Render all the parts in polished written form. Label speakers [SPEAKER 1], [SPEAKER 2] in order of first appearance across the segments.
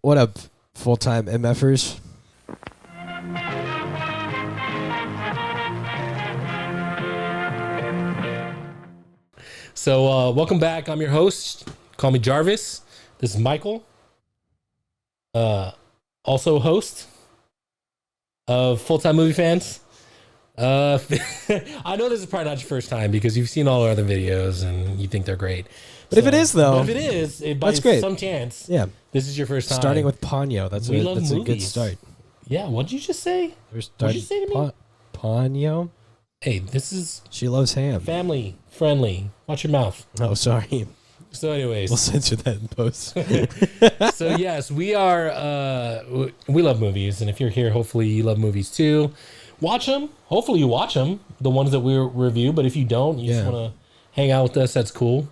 [SPEAKER 1] What up, full-time MFers?
[SPEAKER 2] So welcome back. I'm your host. Call me Jarvis. This is Michael. Also host of Full-Time Movie Fans. I know this is probably not your first time because you've seen all our other videos and you think they're great.
[SPEAKER 1] But if it is, though,
[SPEAKER 2] if it is, by
[SPEAKER 1] that's great.
[SPEAKER 2] some chance,
[SPEAKER 1] Yeah,
[SPEAKER 2] this is your first time.
[SPEAKER 1] starting with Ponyo. That's a good start.
[SPEAKER 2] Yeah, what'd you just say?
[SPEAKER 1] What'd
[SPEAKER 2] you say to me?
[SPEAKER 1] Ponyo?
[SPEAKER 2] Hey, this is
[SPEAKER 1] She loves ham.
[SPEAKER 2] family friendly. Watch your mouth.
[SPEAKER 1] Oh, sorry.
[SPEAKER 2] So anyways.
[SPEAKER 1] We'll censor that in post.
[SPEAKER 2] So yes, we are, we love movies. And if you're here, hopefully you love movies too. Watch them. Hopefully you watch them, the ones that we review. But if you don't, you just want to hang out with us, that's cool.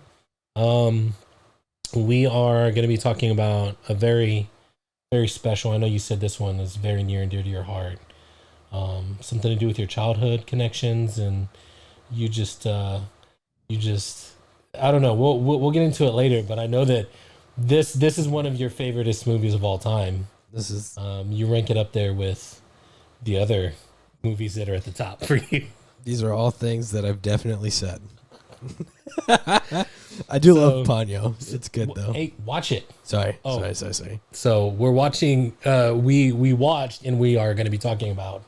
[SPEAKER 2] We are going to be talking about a very, very special. I know you said this one is very near and dear to your heart. Something to do with your childhood connections, and you just, I don't know. We'll get into it later, but I know that this is one of your favoriteest movies of all time.
[SPEAKER 1] This is
[SPEAKER 2] you rank it up there with the other movies that are at the top for you.
[SPEAKER 1] These are all things that I've definitely said. I do love Ponyo. It's good though.
[SPEAKER 2] Hey, watch it.
[SPEAKER 1] Sorry.
[SPEAKER 2] So we're watching. We watched, and we are going to be talking about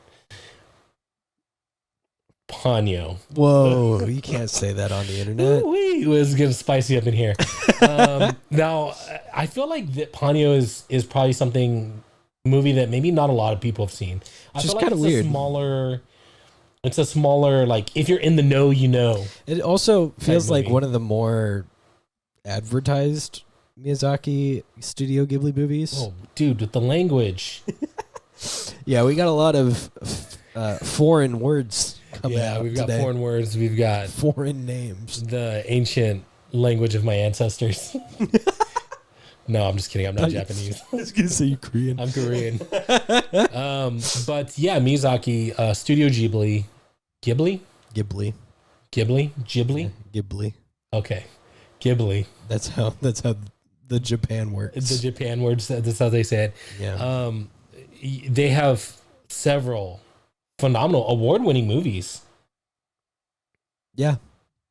[SPEAKER 2] Ponyo.
[SPEAKER 1] Whoa, you can't say that on the internet.
[SPEAKER 2] It was getting spicy up in here. Now, I feel like that Ponyo is probably movie that maybe not a lot of people have seen. I
[SPEAKER 1] Just
[SPEAKER 2] feel
[SPEAKER 1] kind of weird.
[SPEAKER 2] It's a smaller, like, if you're in the know, you know.
[SPEAKER 1] It also feels like
[SPEAKER 2] movie.
[SPEAKER 1] one of the more advertised Miyazaki Studio Ghibli movies.
[SPEAKER 2] Oh, dude, with the language.
[SPEAKER 1] Yeah, we got a lot of foreign words coming out.
[SPEAKER 2] We've got
[SPEAKER 1] today.
[SPEAKER 2] foreign words. We've got
[SPEAKER 1] Foreign names.
[SPEAKER 2] the ancient language of my ancestors. No, I'm just kidding. I'm not Japanese.
[SPEAKER 1] I was going to say Korean.
[SPEAKER 2] I'm Korean. But yeah, Miyazaki, Studio Ghibli. Ghibli?
[SPEAKER 1] Ghibli.
[SPEAKER 2] Okay. Ghibli.
[SPEAKER 1] That's how the Japan works.
[SPEAKER 2] The Japan words, that's how they say it.
[SPEAKER 1] Yeah.
[SPEAKER 2] They have several phenomenal award-winning movies.
[SPEAKER 1] Yeah.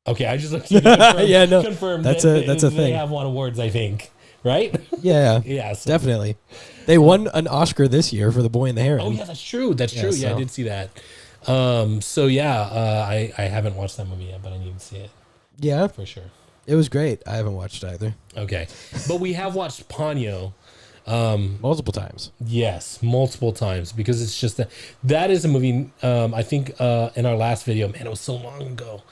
[SPEAKER 2] Okay, I just looked at confirm,
[SPEAKER 1] yeah, no.
[SPEAKER 2] confirm
[SPEAKER 1] that's
[SPEAKER 2] that
[SPEAKER 1] a
[SPEAKER 2] they
[SPEAKER 1] thing.
[SPEAKER 2] have won awards, I think. Right?
[SPEAKER 1] Yeah.
[SPEAKER 2] Yeah. So.
[SPEAKER 1] Definitely. They won an Oscar this year for The Boy and the Heron.
[SPEAKER 2] Oh yeah, that's true. That's true. Yeah,
[SPEAKER 1] so.
[SPEAKER 2] I did see that. So yeah, I haven't watched that movie yet, but I need to see it.
[SPEAKER 1] Yeah.
[SPEAKER 2] For sure.
[SPEAKER 1] It was great. I haven't watched either.
[SPEAKER 2] Okay. But we have watched Ponyo.
[SPEAKER 1] Multiple times.
[SPEAKER 2] Yes, multiple times, because it's just that is a movie. I think in our last video, man, it was so long ago.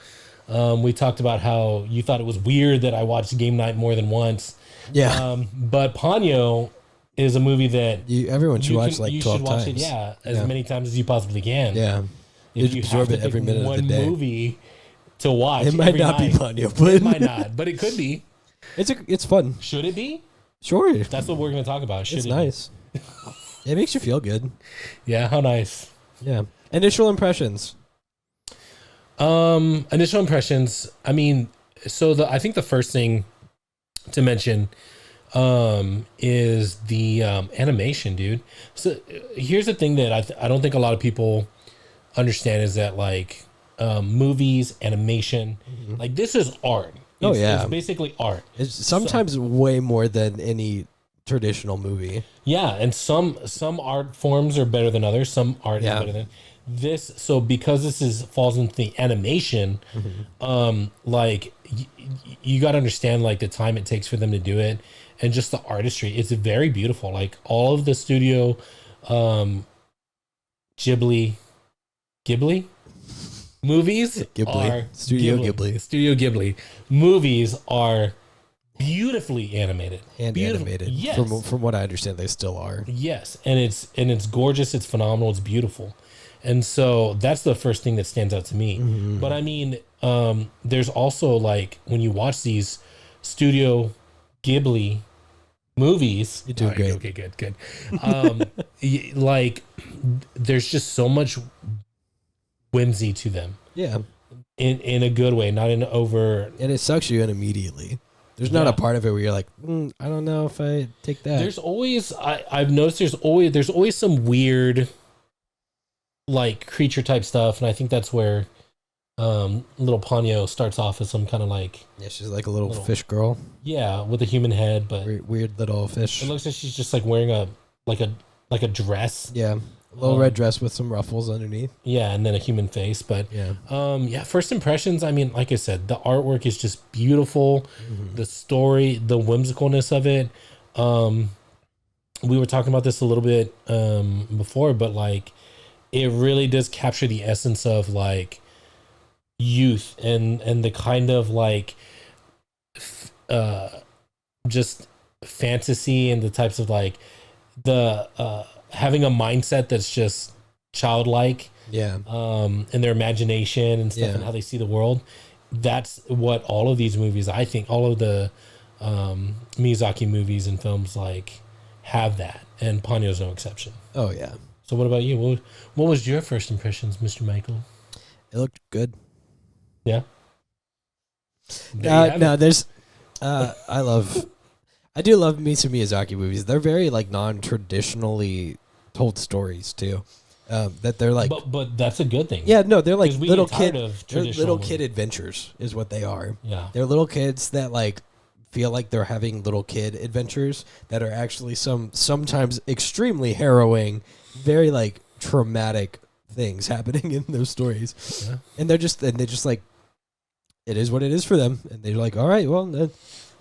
[SPEAKER 2] We talked about how you thought it was weird that I watched Game Night more than once.
[SPEAKER 1] Yeah.
[SPEAKER 2] But Ponyo is a movie that
[SPEAKER 1] everyone should watch like 12
[SPEAKER 2] should watch
[SPEAKER 1] times.
[SPEAKER 2] It, as many times as you possibly can.
[SPEAKER 1] Yeah.
[SPEAKER 2] If you
[SPEAKER 1] absorb
[SPEAKER 2] have to
[SPEAKER 1] it every
[SPEAKER 2] pick
[SPEAKER 1] minute of the
[SPEAKER 2] one
[SPEAKER 1] day.
[SPEAKER 2] movie to watch.
[SPEAKER 1] It might
[SPEAKER 2] every
[SPEAKER 1] not
[SPEAKER 2] night.
[SPEAKER 1] be Ponyo, but
[SPEAKER 2] It might not, but it could be.
[SPEAKER 1] It's fun.
[SPEAKER 2] Should it be?
[SPEAKER 1] Sure.
[SPEAKER 2] That's what we're going to talk about. Should
[SPEAKER 1] It's
[SPEAKER 2] it
[SPEAKER 1] nice. It makes you feel good.
[SPEAKER 2] be? Yeah, how nice.
[SPEAKER 1] Yeah. Initial impressions.
[SPEAKER 2] Initial impressions. I mean, so I think the first thing to mention is the animation, dude. So here's the thing that I don't think a lot of people understand is that like movies, animation, like this is art. It's basically art.
[SPEAKER 1] It's sometimes way more than any traditional movie.
[SPEAKER 2] Yeah, and some art forms are better than others. Some art is better than this. So because this falls into the animation, like you got to understand like the time it takes for them to do it, and just the artistry. It's very beautiful. Like all of the studio Ghibli movies
[SPEAKER 1] Studio
[SPEAKER 2] Ghibli movies are beautifully animated.
[SPEAKER 1] Animated.
[SPEAKER 2] Yes.
[SPEAKER 1] From what I understand, they still are.
[SPEAKER 2] Yes, and it's gorgeous, it's phenomenal, it's beautiful. And so that's the first thing that stands out to me. But I mean, there's also like when you watch these Studio Ghibli movies,
[SPEAKER 1] you're doing great.
[SPEAKER 2] Okay, good. Like there's just so much whimsy to them.
[SPEAKER 1] Yeah.
[SPEAKER 2] In a good way, not in over.
[SPEAKER 1] And it sucks you in immediately. There's not a part of it where you're like, I don't know if I take that.
[SPEAKER 2] There's always I've noticed there's always some weird like creature type stuff, and I think that's where little Ponyo starts off as some kind of like
[SPEAKER 1] she's like a little fish girl.
[SPEAKER 2] Yeah, with a human head, but
[SPEAKER 1] weird little fish.
[SPEAKER 2] It looks like she's just like wearing a dress.
[SPEAKER 1] Yeah. A little red dress with some ruffles underneath. Yeah,
[SPEAKER 2] and then a human face. But first impressions, I mean, like I said, the artwork is just beautiful. Mm-hmm. The story, the whimsicalness of it. We were talking about this a little bit before, but like it really does capture the essence of like youth and the kind of like just fantasy and the types of like the having a mindset that's just childlike, in their imagination and stuff, and how they see the world. That's what all of these movies, I think, all of the Miyazaki movies and films like have that, and Ponyo's no exception.
[SPEAKER 1] Oh yeah.
[SPEAKER 2] So what about you? What was your first impressions, Mr. Michael?
[SPEAKER 1] It looked good.
[SPEAKER 2] Yeah.
[SPEAKER 1] There's I do love me some Miyazaki movies. They're very like non-traditionally told stories too. That they're like,
[SPEAKER 2] but that's a good thing.
[SPEAKER 1] Yeah, no, they're like little kid adventures is what they are.
[SPEAKER 2] Yeah,
[SPEAKER 1] they're little kids that like feel like they're having little kid adventures that are actually sometimes extremely harrowing, very like traumatic things happening in those stories. Yeah. And they just like, it is what it is for them, and they're like, all right, well, the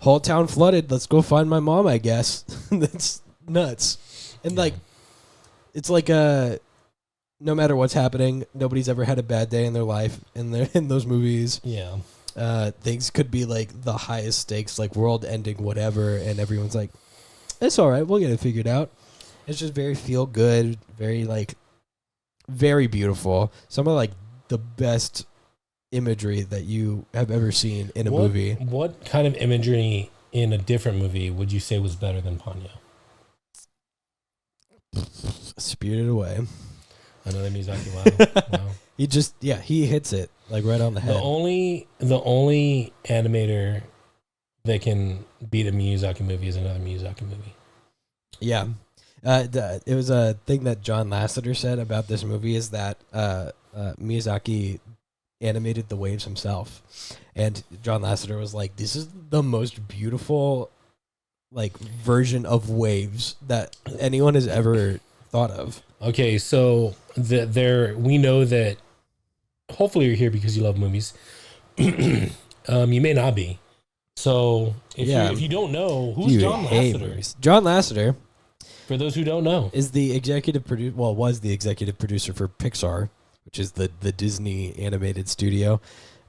[SPEAKER 1] whole town flooded. Let's go find my mom, I guess. That's nuts. And like, it's like no matter what's happening, nobody's ever had a bad day in their life in those movies.
[SPEAKER 2] Yeah.
[SPEAKER 1] Things could be like the highest stakes, like world ending, whatever, and everyone's like, it's all right, we'll get it figured out. It's just very feel good, very like, very beautiful. Some of like the best imagery that you have ever seen in a movie.
[SPEAKER 2] What kind of imagery in a different movie would you say was better than Ponyo?
[SPEAKER 1] Spirited Away.
[SPEAKER 2] Another Miyazaki. Wow.
[SPEAKER 1] He hits it like right on the head.
[SPEAKER 2] The only animator that can beat a Miyazaki movie is another Miyazaki movie.
[SPEAKER 1] Yeah. It was a thing that John Lasseter said about this movie is that Miyazaki animated the waves himself, and John Lasseter was like, this is the most beautiful like version of waves that anyone has ever thought of.
[SPEAKER 2] Okay, so we know that hopefully you're here because you love movies. You may not be. So if you don't know, who's John Lasseter?
[SPEAKER 1] Movies. John Lasseter,
[SPEAKER 2] for those who don't know,
[SPEAKER 1] is the executive producer. Well, was the executive producer for Pixar, which is the Disney animated studio.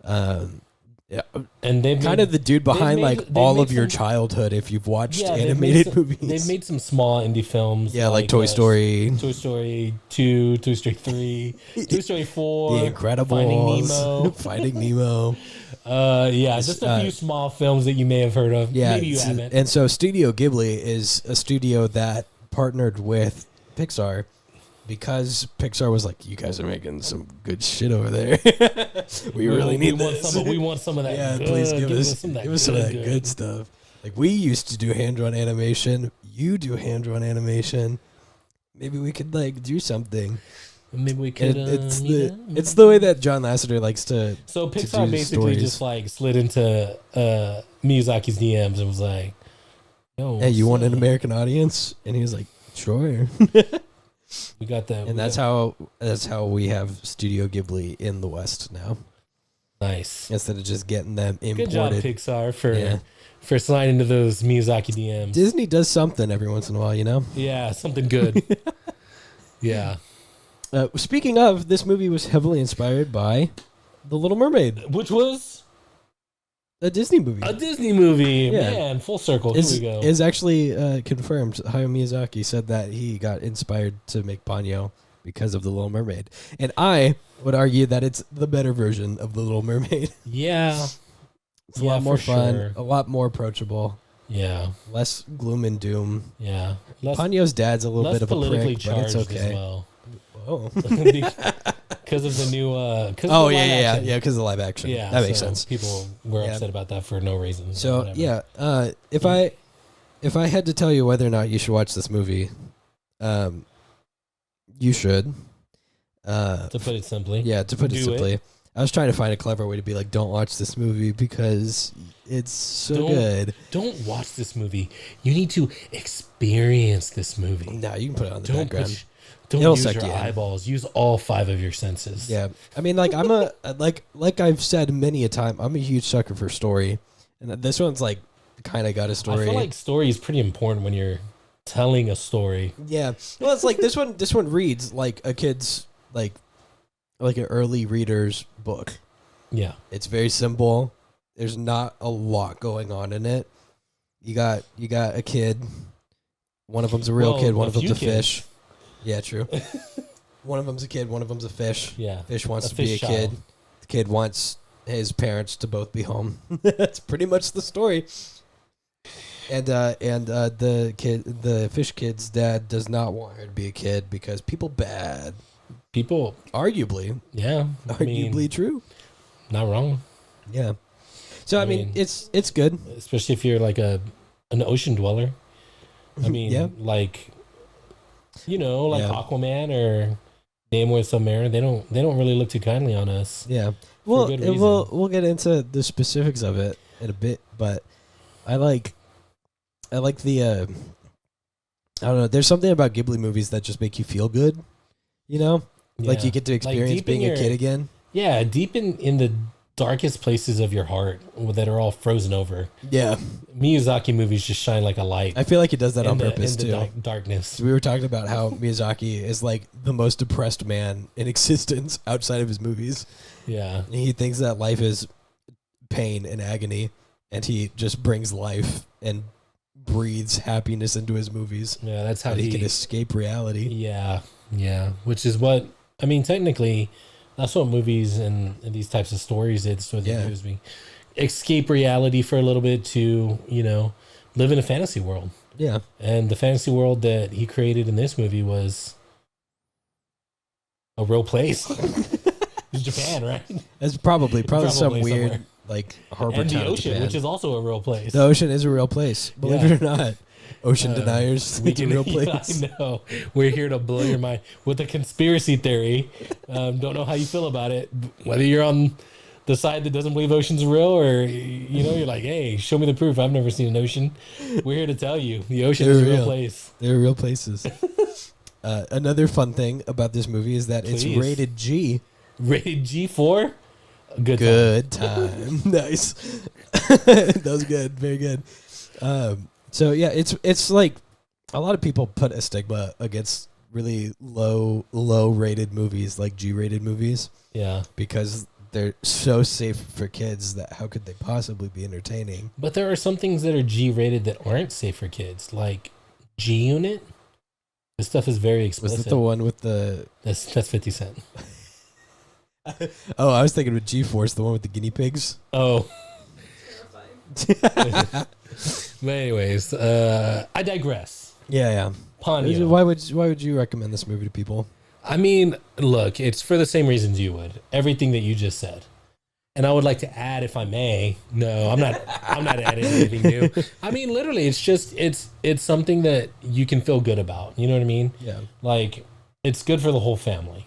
[SPEAKER 2] And they've
[SPEAKER 1] kind of the dude behind like all of your childhood if you've watched animated movies.
[SPEAKER 2] They've made some small indie films.
[SPEAKER 1] Yeah, like Toy Story.
[SPEAKER 2] Toy Story 2, Toy Story 3, Toy Story 4.
[SPEAKER 1] The Incredibles. Finding Nemo.
[SPEAKER 2] Just a few small films that you may have heard of. Yeah, maybe you haven't.
[SPEAKER 1] And so Studio Ghibli is a studio that partnered with Pixar because Pixar was like, you guys are making some good shit over there. we really need this.
[SPEAKER 2] We want some of that.
[SPEAKER 1] Yeah, please give us some of that good stuff. Like, we used to do hand-drawn animation. You do hand-drawn animation. Maybe we could like do something.
[SPEAKER 2] Maybe we could.
[SPEAKER 1] It's the way that John Lasseter likes to.
[SPEAKER 2] So Pixar basically just like slid into Miyazaki's DMs and was like, "Yo,
[SPEAKER 1] hey, you want an American audience?" And he was like, "Sure."
[SPEAKER 2] We got that,
[SPEAKER 1] and that's how we have Studio Ghibli in the West now.
[SPEAKER 2] Nice.
[SPEAKER 1] Instead of just getting them imported.
[SPEAKER 2] Good job, Pixar, for sliding into those Miyazaki DMs.
[SPEAKER 1] Disney does something every once in a while, you know.
[SPEAKER 2] Yeah, something good. Yeah.
[SPEAKER 1] Speaking of, this movie was heavily inspired by The Little Mermaid,
[SPEAKER 2] which was
[SPEAKER 1] a Disney movie.
[SPEAKER 2] Yeah. Man, full circle. Here we go.
[SPEAKER 1] Is actually confirmed. Hayao Miyazaki said that he got inspired to make Ponyo because of The Little Mermaid. And I would argue that it's the better version of The Little Mermaid.
[SPEAKER 2] Yeah.
[SPEAKER 1] It's a lot more fun, a lot more approachable.
[SPEAKER 2] Yeah.
[SPEAKER 1] Less gloom and doom.
[SPEAKER 2] Yeah.
[SPEAKER 1] Ponyo's dad's a little bit of a prick, but it's okay.
[SPEAKER 2] As well.
[SPEAKER 1] Oh.
[SPEAKER 2] because of the new.
[SPEAKER 1] Oh yeah, because of the live action.
[SPEAKER 2] Yeah,
[SPEAKER 1] that makes
[SPEAKER 2] so
[SPEAKER 1] sense.
[SPEAKER 2] People were upset about that for no reason.
[SPEAKER 1] So if I had to tell you whether or not you should watch this movie, you should.
[SPEAKER 2] To put it simply.
[SPEAKER 1] Yeah, to put it simply. I was trying to find a clever way to be like, don't watch this movie because it's so good.
[SPEAKER 2] Don't watch this movie. You need to experience this movie.
[SPEAKER 1] No, you can put it on the background.
[SPEAKER 2] Don't use your eyeballs. Use all 5 of your senses.
[SPEAKER 1] Yeah. I mean, like, I'm like I've said many a time, I'm a huge sucker for story. And this one's like kind of got a story.
[SPEAKER 2] I feel like story is pretty important when you're telling a story.
[SPEAKER 1] Yeah. Well, it's like this one reads like a kid's like an early reader's book.
[SPEAKER 2] Yeah.
[SPEAKER 1] It's very simple. There's not a lot going on in it. You got a kid. One of them's a real kid, one of them's a fish. Yeah, true. One of them's a kid, one of them's a fish.
[SPEAKER 2] Yeah.
[SPEAKER 1] Fish wants to be a kid. The kid wants his parents to both be home. That's pretty much the story. And the fish kid's dad does not want her to be a kid because people bad.
[SPEAKER 2] People,
[SPEAKER 1] arguably,
[SPEAKER 2] yeah,
[SPEAKER 1] arguably true.
[SPEAKER 2] Not wrong.
[SPEAKER 1] Yeah. So I mean, it's good,
[SPEAKER 2] especially if you're like an ocean dweller. I mean,
[SPEAKER 1] yeah.
[SPEAKER 2] like Aquaman or Namor Submariner. They don't really look too kindly on us.
[SPEAKER 1] Yeah. Well, we'll get into the specifics of it in a bit, but I like the I don't know. There's something about Ghibli movies that just make you feel good. You know.
[SPEAKER 2] Yeah.
[SPEAKER 1] Like you get to experience being a kid again.
[SPEAKER 2] Yeah, deep in the darkest places of your heart that are all frozen over.
[SPEAKER 1] Yeah.
[SPEAKER 2] Miyazaki movies just shine like a light.
[SPEAKER 1] I feel like he does that on purpose too.
[SPEAKER 2] Darkness.
[SPEAKER 1] So we were talking about how Miyazaki is like the most depressed man in existence outside of his movies.
[SPEAKER 2] Yeah.
[SPEAKER 1] And he thinks that life is pain and agony, and he just brings life and breathes happiness into his movies.
[SPEAKER 2] Yeah, that's how
[SPEAKER 1] he can escape reality.
[SPEAKER 2] Yeah. Yeah. Which is what, I mean, technically, that's what movies and these types of stories did. So they do is we escape reality for a little bit to, live in a fantasy world.
[SPEAKER 1] Yeah.
[SPEAKER 2] And the fantasy world that he created in this movie was a real place. It's Japan, right?
[SPEAKER 1] It's probably some weird
[SPEAKER 2] somewhere.
[SPEAKER 1] Like harbor
[SPEAKER 2] and
[SPEAKER 1] town.
[SPEAKER 2] And the ocean,
[SPEAKER 1] Japan.
[SPEAKER 2] which is also a real place.
[SPEAKER 1] The ocean is a real place. Believe it or not. Ocean deniers. It's a real place.
[SPEAKER 2] I know. We're here to blow your mind with a conspiracy theory. Don't know how you feel about it. Whether you're on the side that doesn't believe ocean's real or, you're like, hey, show me the proof. I've never seen an ocean. We're here to tell you the ocean is a real place.
[SPEAKER 1] They're real places. Another fun thing about this movie is that it's rated G.
[SPEAKER 2] Rated G4?
[SPEAKER 1] Good time. Nice. That was good. Very good. So yeah, it's like a lot of people put a stigma against really low rated movies, like G rated movies.
[SPEAKER 2] Yeah. Because
[SPEAKER 1] they're so safe for kids that how could they possibly be entertaining?
[SPEAKER 2] But there are some things that are G rated that aren't safe for kids, like G Unit. This stuff is very explicit.
[SPEAKER 1] Was it the one with the?
[SPEAKER 2] That's 50 Cent.
[SPEAKER 1] Oh, I was thinking with G-Force, the one with the guinea pigs.
[SPEAKER 2] Oh. But anyways, I digress.
[SPEAKER 1] Yeah.
[SPEAKER 2] Ponyo.
[SPEAKER 1] Why would you recommend this movie to people?
[SPEAKER 2] I mean, look, it's for the same reasons you would. Everything that you just said. And I would like to add, if I may. No, I'm not adding anything new. I mean, literally, it's something that you can feel good about. You know what I mean?
[SPEAKER 1] Yeah.
[SPEAKER 2] Like, it's good for the whole family.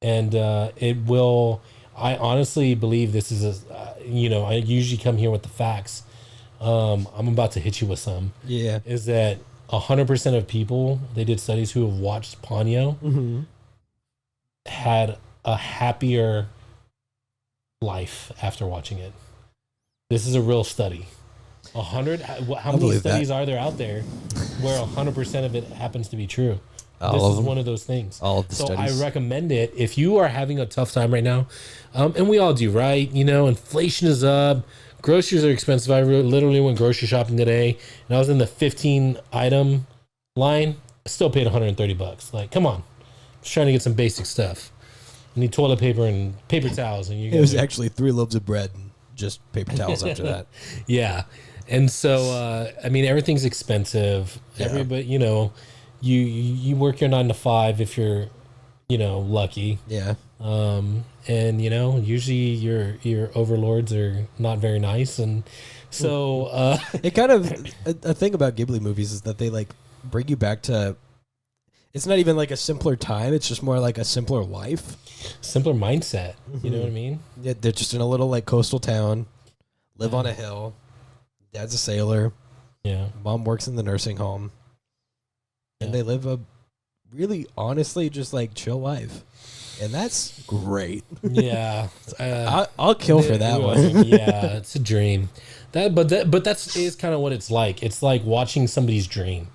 [SPEAKER 2] And it will. I honestly believe this is I usually come here with the facts. I'm about to hit you with some.
[SPEAKER 1] Yeah.
[SPEAKER 2] Is that 100% of people, they did studies who have watched Ponyo had a happier life after watching it. This is a real study. 100. How many studies are there out there where 100% of it happens to be true? This is one of those things.
[SPEAKER 1] All of the studies.
[SPEAKER 2] I recommend it if you are having a tough time right now, and we all do, right? Inflation is up. Groceries are expensive. I literally went grocery shopping today, and I was in the 15 item line. I still paid $130. Like, come on. Just trying to get some basic stuff. I need toilet paper and paper towels. And
[SPEAKER 1] it was actually 3 loaves of bread and just paper towels after that.
[SPEAKER 2] Yeah. And so, everything's expensive.
[SPEAKER 1] Yeah.
[SPEAKER 2] Everybody, you work your 9 to 5 if you're lucky.
[SPEAKER 1] Yeah.
[SPEAKER 2] And usually your overlords are not very nice, and so
[SPEAKER 1] It kind of a thing about Ghibli movies is that they like bring you back to. It's not even like a simpler time. It's just more like a simpler life,
[SPEAKER 2] simpler mindset.
[SPEAKER 1] Mm-hmm.
[SPEAKER 2] You know what I mean?
[SPEAKER 1] Yeah, they're just in a little like coastal town, live on a hill. Dad's a sailor.
[SPEAKER 2] Yeah.
[SPEAKER 1] Mom works in the nursing home, and they live a really, honestly, just like chill life, and that's great.
[SPEAKER 2] Yeah,
[SPEAKER 1] I'll kill for that one.
[SPEAKER 2] Yeah, it's a dream. But that's is kind of what it's like. It's like watching somebody's dream,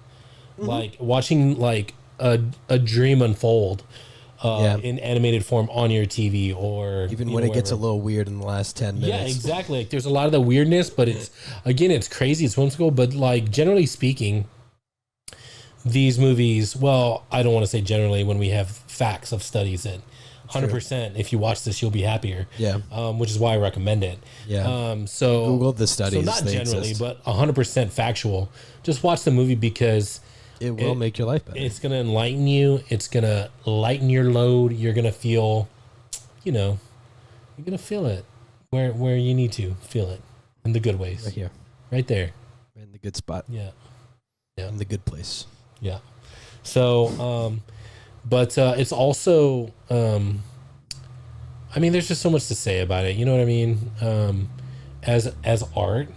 [SPEAKER 2] like watching like a dream unfold in animated form on your TV, or
[SPEAKER 1] even when it gets a little weird in the last 10 minutes.
[SPEAKER 2] Yeah, exactly. Like, there's a lot of the weirdness, but it's crazy. It's whimsical, but like generally speaking, these movies. Well, I don't want to say generally when we have facts of studies that 100%. If you watch this, you'll be happier.
[SPEAKER 1] Yeah.
[SPEAKER 2] Which is why I recommend it.
[SPEAKER 1] Yeah.
[SPEAKER 2] So
[SPEAKER 1] Google the studies.
[SPEAKER 2] So not generally, but 100% factual. Just watch the movie because
[SPEAKER 1] it will make your life better.
[SPEAKER 2] It's going to enlighten you. It's going to lighten your load. You're going to feel, you're going to feel it where you need to feel it in the good ways.
[SPEAKER 1] Right here.
[SPEAKER 2] Right there.
[SPEAKER 1] In the good spot.
[SPEAKER 2] Yeah. Yeah.
[SPEAKER 1] In the good place.
[SPEAKER 2] Yeah. So, but it's also, I mean, there's just so much to say about it. You know what I mean? As art,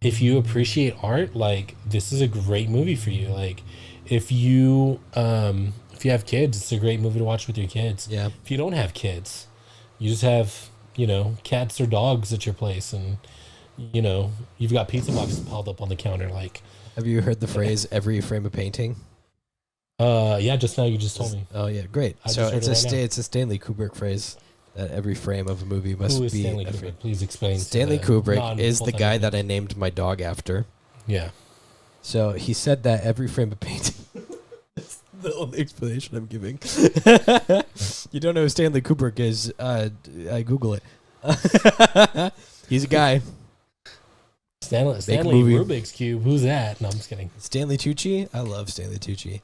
[SPEAKER 2] if you appreciate art, like, this is a great movie for you. Like, if you have kids, it's a great movie to watch with your kids.
[SPEAKER 1] Yeah.
[SPEAKER 2] If you don't have kids, you just have, cats or dogs at your place, and, you've got pizza boxes piled up on the counter. Like,
[SPEAKER 1] have you heard the phrase "every frame a painting"?
[SPEAKER 2] Yeah, just now you just told me.
[SPEAKER 1] Oh yeah, great. So it's a Stanley Kubrick phrase that every frame of a movie must
[SPEAKER 2] Who is
[SPEAKER 1] be.
[SPEAKER 2] Stanley Kubrick? Please explain.
[SPEAKER 1] Stanley Kubrick is the guy that I named my dog after.
[SPEAKER 2] Yeah.
[SPEAKER 1] So he said that every frame of painting. That's the only explanation I'm giving. You don't know who Stanley Kubrick is? I Google it. He's a guy.
[SPEAKER 2] Stanley Rubik's Cube. Who's that? No, I'm just kidding.
[SPEAKER 1] Stanley Tucci. I love Stanley Tucci.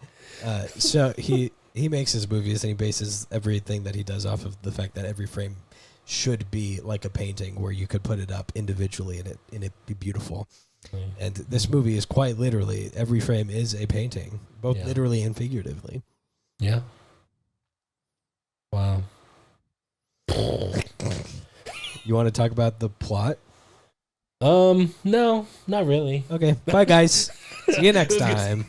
[SPEAKER 1] So he makes his movies and he bases everything that he does off of the fact that every frame should be like a painting where you could put it up individually and it be beautiful.
[SPEAKER 2] Right.
[SPEAKER 1] And this movie is quite literally every frame is a painting, both literally and figuratively.
[SPEAKER 2] Yeah. Wow.
[SPEAKER 1] You want to talk about the plot?
[SPEAKER 2] No, not really.
[SPEAKER 1] Okay. Bye, guys. See you next time.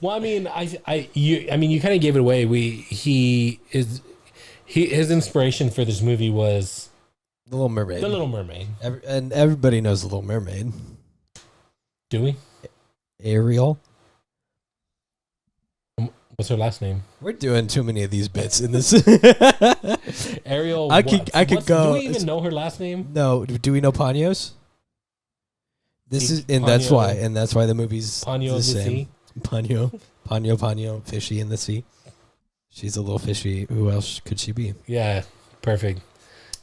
[SPEAKER 2] Well, I mean, you kind of gave it away. His inspiration for this movie was
[SPEAKER 1] The Little Mermaid.
[SPEAKER 2] The Little Mermaid.
[SPEAKER 1] And everybody knows The Little Mermaid.
[SPEAKER 2] Do we?
[SPEAKER 1] Ariel.
[SPEAKER 2] What's her last name?
[SPEAKER 1] We're doing too many of these bits in this.
[SPEAKER 2] Ariel.
[SPEAKER 1] I could go.
[SPEAKER 2] Do we even know her last name?
[SPEAKER 1] No. Do we know Ponyo's? That's why the movie's
[SPEAKER 2] Ponyo
[SPEAKER 1] the same. Ponyo, fishy in the sea. She's a little fishy. Who else could she be?
[SPEAKER 2] Yeah, perfect.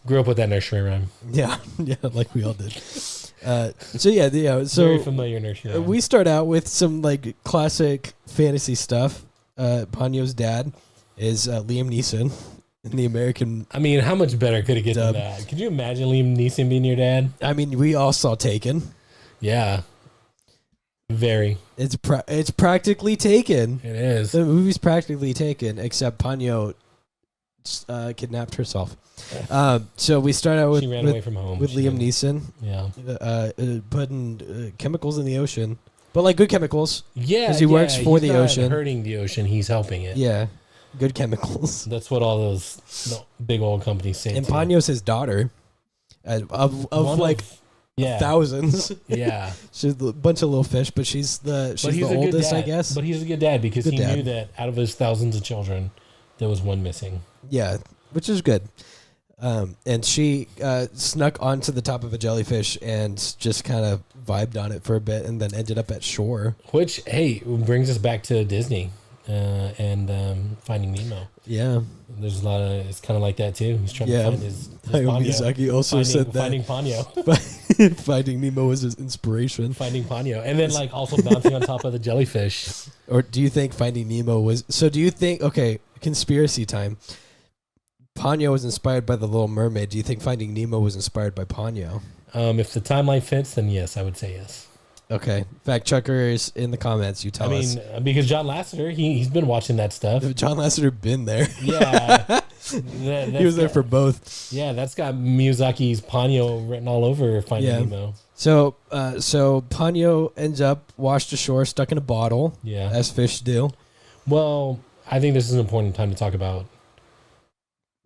[SPEAKER 2] Grew up with that nursery rhyme.
[SPEAKER 1] Yeah, like we all did. So
[SPEAKER 2] very familiar nursery rhyme.
[SPEAKER 1] We start out with some like classic fantasy stuff. Ponyo's dad is Liam Neeson in the American.
[SPEAKER 2] I mean, how much better could it get than that? Could you imagine Liam Neeson being your dad?
[SPEAKER 1] I mean, we all saw Taken.
[SPEAKER 2] Yeah. Very.
[SPEAKER 1] It's practically Taken.
[SPEAKER 2] It is.
[SPEAKER 1] The movie's practically Taken, except Ponyo kidnapped herself. So we start out with
[SPEAKER 2] she ran away from home
[SPEAKER 1] with Liam Neeson.
[SPEAKER 2] Yeah.
[SPEAKER 1] Putting chemicals in the ocean, but like good chemicals.
[SPEAKER 2] Yeah,
[SPEAKER 1] because he works for the ocean.
[SPEAKER 2] He's not hurting the ocean. He's helping it.
[SPEAKER 1] Yeah, good chemicals.
[SPEAKER 2] That's what all those big old companies say.
[SPEAKER 1] And Ponyo's his daughter, of thousands.
[SPEAKER 2] Yeah,
[SPEAKER 1] she's a bunch of little fish, but she's the oldest, I guess.
[SPEAKER 2] But he's a good dad because he knew that out of his thousands of children, there was one missing.
[SPEAKER 1] Yeah, which is good. And she snuck onto the top of a jellyfish and just kind of vibed on it for a bit and then ended up at shore.
[SPEAKER 2] Which, hey, brings us back to Disney and Finding Nemo.
[SPEAKER 1] Yeah.
[SPEAKER 2] There's a lot of, it's kind of like that too. He's trying to find his Ponyo.
[SPEAKER 1] Miyazaki also said that.
[SPEAKER 2] Finding Ponyo.
[SPEAKER 1] Finding Nemo was his inspiration.
[SPEAKER 2] Finding Ponyo. And then like also bouncing on top of the jellyfish.
[SPEAKER 1] Or do you think Finding Nemo was... So do you think... Okay, conspiracy time. Ponyo was inspired by The Little Mermaid. Do you think Finding Nemo was inspired by Ponyo?
[SPEAKER 2] If the timeline fits, then yes, I would say yes.
[SPEAKER 1] Okay. Fact checkers in the comments, you tell us.
[SPEAKER 2] Because John Lasseter, he's been watching that stuff.
[SPEAKER 1] John Lasseter been there.
[SPEAKER 2] Yeah.
[SPEAKER 1] He was there for both.
[SPEAKER 2] Yeah, that's got Miyazaki's Ponyo written all over Finding Nemo.
[SPEAKER 1] So Ponyo ends up washed ashore, stuck in a bottle.
[SPEAKER 2] Yeah.
[SPEAKER 1] As fish do.
[SPEAKER 2] Well, I think this is an important time to talk about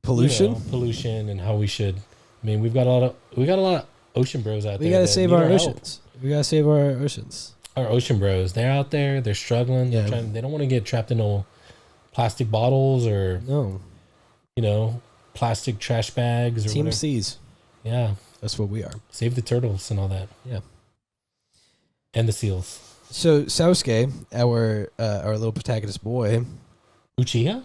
[SPEAKER 1] pollution.
[SPEAKER 2] Pollution and how we should. I mean, we got a lot of ocean bros out there.
[SPEAKER 1] We gotta save our oceans. We gotta save our oceans.
[SPEAKER 2] Our ocean bros, they're out there. They're struggling.
[SPEAKER 1] Yeah.
[SPEAKER 2] They don't want to get trapped in no plastic bottles or plastic trash bags or
[SPEAKER 1] Team
[SPEAKER 2] whatever.
[SPEAKER 1] C's.
[SPEAKER 2] Yeah,
[SPEAKER 1] that's what we are.
[SPEAKER 2] Save the turtles and all that.
[SPEAKER 1] Yeah,
[SPEAKER 2] and the seals.
[SPEAKER 1] So Sosuke, our little protagonist boy,
[SPEAKER 2] Uchiha.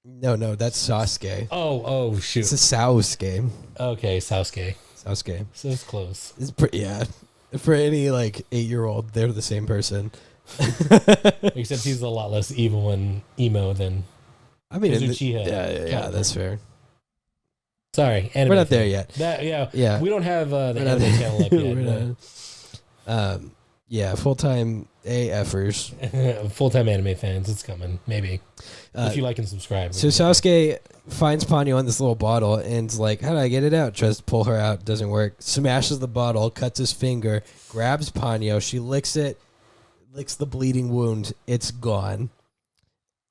[SPEAKER 1] No, that's Sasuke.
[SPEAKER 2] Oh, shoot.
[SPEAKER 1] It's a Sasuke.
[SPEAKER 2] Okay, Sasuke.
[SPEAKER 1] So
[SPEAKER 2] it's close.
[SPEAKER 1] It's yeah. For any 8-year-old, they're the same person.
[SPEAKER 2] Except he's a lot less evil and emo than Uchiha.
[SPEAKER 1] Yeah, that's fair.
[SPEAKER 2] Sorry,
[SPEAKER 1] we're not there yet.
[SPEAKER 2] Yeah. We don't have the anime channel up yet.
[SPEAKER 1] Full-time AFers.
[SPEAKER 2] Full-time anime fans, it's coming. Maybe. If you like and subscribe.
[SPEAKER 1] So Sasuke finds Ponyo in this little bottle and is like, how do I get it out? Tries to pull her out. Doesn't work. Smashes the bottle, cuts his finger, grabs Ponyo. She licks it, licks the bleeding wound. It's gone.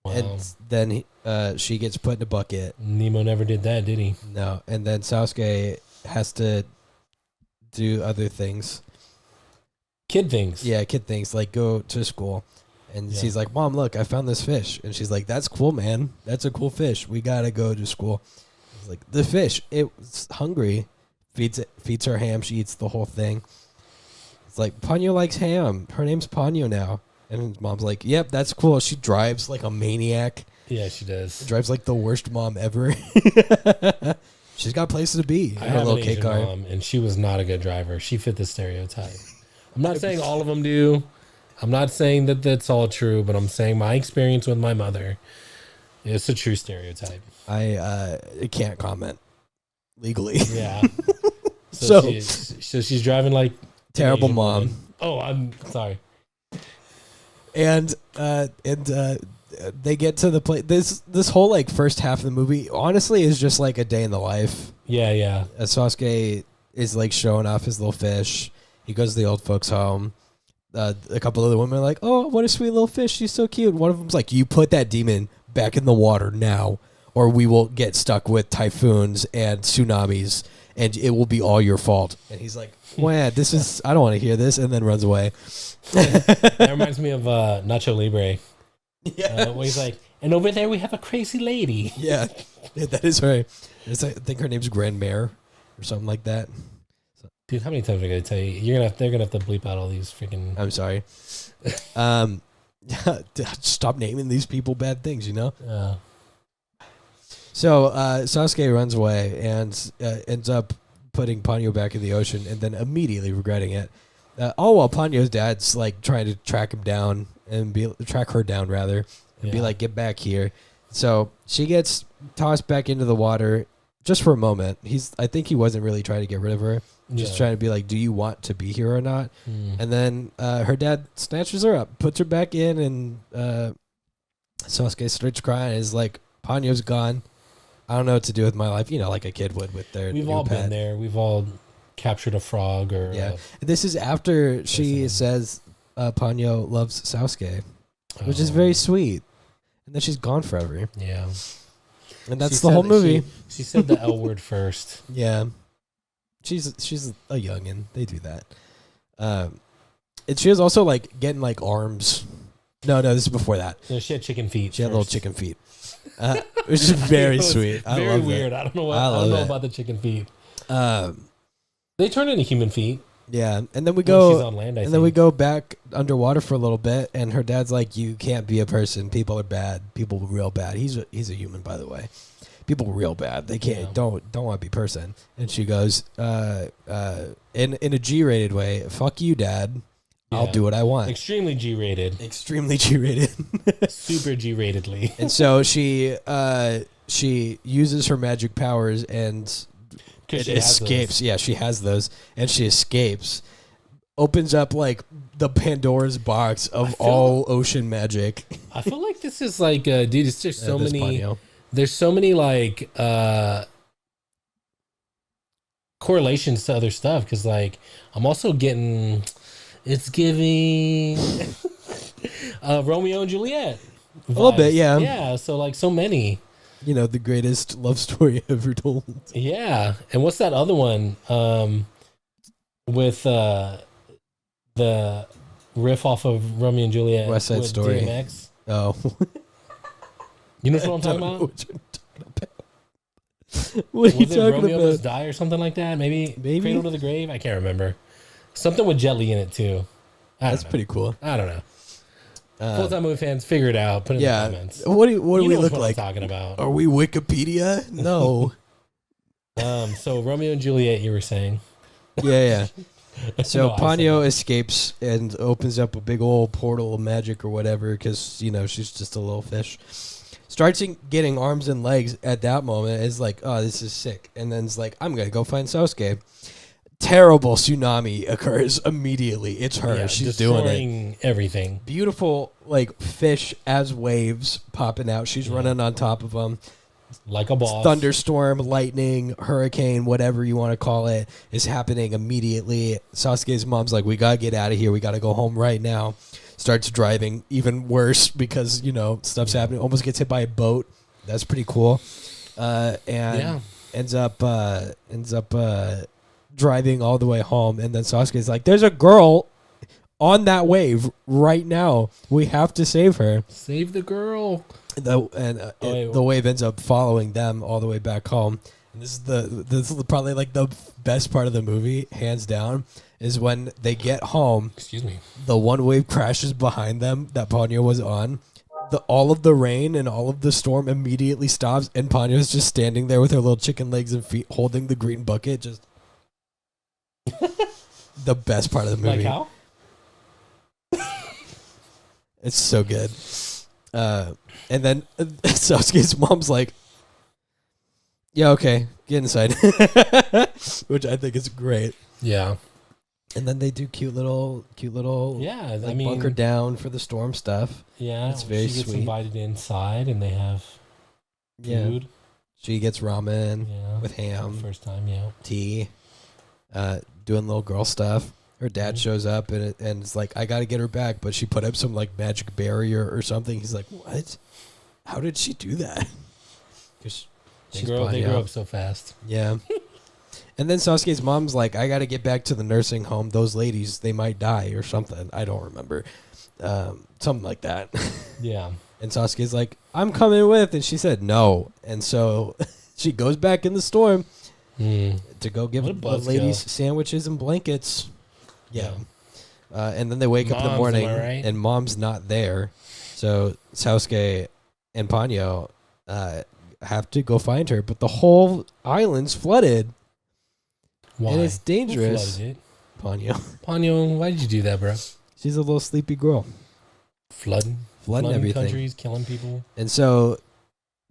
[SPEAKER 1] Wow. And then she gets put in a bucket.
[SPEAKER 2] Nemo never did that, did he?
[SPEAKER 1] No. And then Sasuke has to do other things.
[SPEAKER 2] Kid things.
[SPEAKER 1] Yeah, kid things, like go to school. And she's like, Mom, look, I found this fish. And she's like, that's cool, man. That's a cool fish. We got to go to school. He's like, the fish, it's hungry. Feeds her ham. She eats the whole thing. It's like, Ponyo likes ham. Her name's Ponyo now. And his mom's like, yep, that's cool. She drives like a maniac.
[SPEAKER 2] Yeah, she does.
[SPEAKER 1] Drives like the worst mom ever. She's got places to be.
[SPEAKER 2] I have an Asian mom, and she was not a good driver. She fit the stereotype. I'm not saying all of them do. I'm not saying that that's all true, but I'm saying my experience with my mother is a true stereotype.
[SPEAKER 1] I can't comment legally.
[SPEAKER 2] Yeah. So she's driving like
[SPEAKER 1] terrible mom.
[SPEAKER 2] Woman. Oh, I'm sorry.
[SPEAKER 1] And they get to the place. This whole first half of the movie honestly is just like a day in the life.
[SPEAKER 2] Yeah.
[SPEAKER 1] Sasuke is showing off his little fish. He goes to the old folks' home. A couple of the women are like, oh, what a sweet little fish. She's so cute. One of them's like, you put that demon back in the water now, or we will get stuck with typhoons and tsunamis, and it will be all your fault. And he's like, wow, I don't want to hear this, and then runs away.
[SPEAKER 2] That reminds me of Nacho Libre. Yeah. Where he's like, and over there we have a crazy lady.
[SPEAKER 1] Yeah, that is right. I think her name's Grandmere or something like that.
[SPEAKER 2] Dude, how many times am I gonna tell you? They're gonna have to bleep out all these freaking.
[SPEAKER 1] I'm sorry. Stop naming these people bad things,
[SPEAKER 2] Yeah.
[SPEAKER 1] So Sasuke runs away and ends up putting Ponyo back in the ocean, and then immediately regretting it. While Ponyo's dad's trying to track him down and track her down rather, and be like, get back here. So she gets tossed back into the water just for a moment. I think he wasn't really trying to get rid of her. Just trying to be like, do you want to be here or not? And then her dad snatches her up, puts her back in, and Sasuke starts crying. Is like, Ponyo's gone. I don't know what to do with my life. Like a kid would with their
[SPEAKER 2] We've all
[SPEAKER 1] pet.
[SPEAKER 2] been there. We've all captured a frog or...
[SPEAKER 1] Yeah. This is after she says Ponyo loves Sasuke, which is very sweet. And then she's gone forever.
[SPEAKER 2] Yeah.
[SPEAKER 1] And that's the whole movie.
[SPEAKER 2] She said the L word first.
[SPEAKER 1] Yeah. She's a youngin. They do that. And she was also getting arms. No, this is before that.
[SPEAKER 2] No, she had chicken feet.
[SPEAKER 1] She had little chicken feet. Which is very sweet.
[SPEAKER 2] Very weird. I don't know about the chicken feet. They turn into human feet.
[SPEAKER 1] Yeah, and then we go.
[SPEAKER 2] She's on land,
[SPEAKER 1] then we go back underwater for a little bit, and her dad's like, "You can't be a person. People are bad. People are real bad. He's a human, by the way. People are real bad. They can't. Don't want to be person." And she goes, in a G-rated way, "Fuck you, Dad. I'll do what I want.
[SPEAKER 2] Extremely G-rated.
[SPEAKER 1] Extremely G-rated.
[SPEAKER 2] Super G-ratedly.
[SPEAKER 1] And so she uses her magic powers and escapes. Yeah, she has those, and she escapes. Opens up like the Pandora's box of all ocean magic.
[SPEAKER 2] I feel like this is like, dude, there's so many.
[SPEAKER 1] Ponyo.
[SPEAKER 2] There's so many like correlations to other stuff because like I'm also getting. It's giving Romeo and Juliet vibes.
[SPEAKER 1] A little bit, yeah.
[SPEAKER 2] Yeah, so like so many.
[SPEAKER 1] You know, the greatest love story ever told.
[SPEAKER 2] Yeah, and what's that other one with the riff off of Romeo and Juliet?
[SPEAKER 1] West Side
[SPEAKER 2] with
[SPEAKER 1] Story.
[SPEAKER 2] DMX?
[SPEAKER 1] Oh.
[SPEAKER 2] You know what I'm talking about?
[SPEAKER 1] What are you
[SPEAKER 2] Was it
[SPEAKER 1] talking
[SPEAKER 2] Romeo
[SPEAKER 1] about?
[SPEAKER 2] Must Die or something like that? Maybe Cradle to the Grave? I can't remember. Something with Jet Li in it too.
[SPEAKER 1] That's pretty cool.
[SPEAKER 2] I don't know. Full-time movie fans, figure it out. Put it in the comments.
[SPEAKER 1] What do we look
[SPEAKER 2] what
[SPEAKER 1] like?
[SPEAKER 2] I'm talking about.
[SPEAKER 1] Are we Wikipedia? No.
[SPEAKER 2] So Romeo and Juliet, you were saying?
[SPEAKER 1] Yeah. So
[SPEAKER 2] No,
[SPEAKER 1] Ponyo escapes and opens up a big old portal of magic or whatever because, you know, she's just a little fish. Starts getting arms and legs at that moment. Is like, oh, this is sick. And then it's like, I'm going to go find Sosuke. Terrible tsunami occurs immediately. It's her.
[SPEAKER 2] Yeah,
[SPEAKER 1] She's doing it.
[SPEAKER 2] Everything.
[SPEAKER 1] Beautiful, like, fish as waves popping out. She's running on top of them.
[SPEAKER 2] Like a boss.
[SPEAKER 1] Thunderstorm, lightning, hurricane, whatever you want to call it, is happening immediately. Sasuke's mom's like, we got to get out of here. We got to go home right now. Starts driving even worse because, you know, stuff's happening. Almost gets hit by a boat. That's pretty cool. And ends up driving all the way home. And then Sasuke's like, there's a girl on that wave right now. We have to save her.
[SPEAKER 2] Save the girl.
[SPEAKER 1] The wave ends up following them all the way back home. And this is probably like the best part of the movie, hands down, is when they get home.
[SPEAKER 2] Excuse me.
[SPEAKER 1] The one wave crashes behind them that Ponyo was on. All of the rain and all of the storm immediately stops, and Ponyo's just standing there with her little chicken legs and feet, holding the green bucket. Just the best part of the movie.
[SPEAKER 2] Like how?
[SPEAKER 1] It's so good. And then Sasuke's mom's like, yeah, okay, get inside. Which I think is great.
[SPEAKER 2] Yeah.
[SPEAKER 1] And then they do cute little bunker down for the storm stuff.
[SPEAKER 2] Yeah.
[SPEAKER 1] It's very
[SPEAKER 2] she gets
[SPEAKER 1] sweet.
[SPEAKER 2] invited inside and they have food.
[SPEAKER 1] Yeah. She gets ramen with ham.
[SPEAKER 2] First time,
[SPEAKER 1] tea. Doing little girl stuff. Her dad shows up and it's like, I got to get her back, but she put up some like magic barrier or something. He's like, what? How did she do that? Because
[SPEAKER 2] they grow up so fast.
[SPEAKER 1] Yeah. And then Sasuke's mom's like, I got to get back to the nursing home. Those ladies, they might die or something. I don't remember. Something like that.
[SPEAKER 2] Yeah.
[SPEAKER 1] And Sasuke's like, I'm coming with. And she said no. And so she goes back in the storm to go give the ladies sandwiches and blankets. Yeah. And then they wake up in the morning and mom's not there. So Sasuke and Ponyo have to go find her. But the whole island's flooded.
[SPEAKER 2] Why?
[SPEAKER 1] And it's dangerous.
[SPEAKER 2] Who flooded
[SPEAKER 1] it?
[SPEAKER 2] Ponyo, why did you do that, bro?
[SPEAKER 1] She's a little sleepy girl.
[SPEAKER 2] Flooding
[SPEAKER 1] everything.
[SPEAKER 2] Countries, killing people.
[SPEAKER 1] And so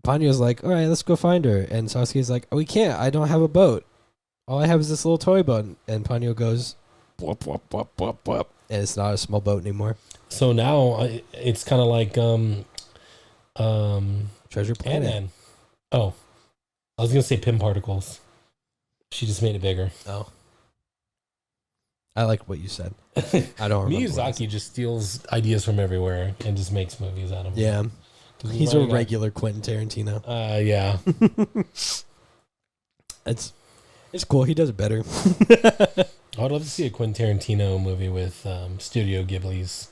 [SPEAKER 1] Ponyo's like, all right, let's go find her. And Sasuke's like, we can't. I don't have a boat. All I have is this little toy boat. And Ponyo goes, whoop, whoop, whoop, whoop, whoop. And it's not a small boat anymore.
[SPEAKER 2] So now it's kind of like
[SPEAKER 1] Treasure Planet.
[SPEAKER 2] Ant-Man. Oh, I was gonna say Pym particles. She just made it bigger.
[SPEAKER 1] Oh, I like what you said. I don't remember.
[SPEAKER 2] Miyazaki just steals ideas from everywhere and just makes movies out of them.
[SPEAKER 1] Yeah, he's a regular Quentin Tarantino.
[SPEAKER 2] Yeah.
[SPEAKER 1] It's cool. He does it better.
[SPEAKER 2] I would love to see a Quentin Tarantino movie with Studio Ghibli's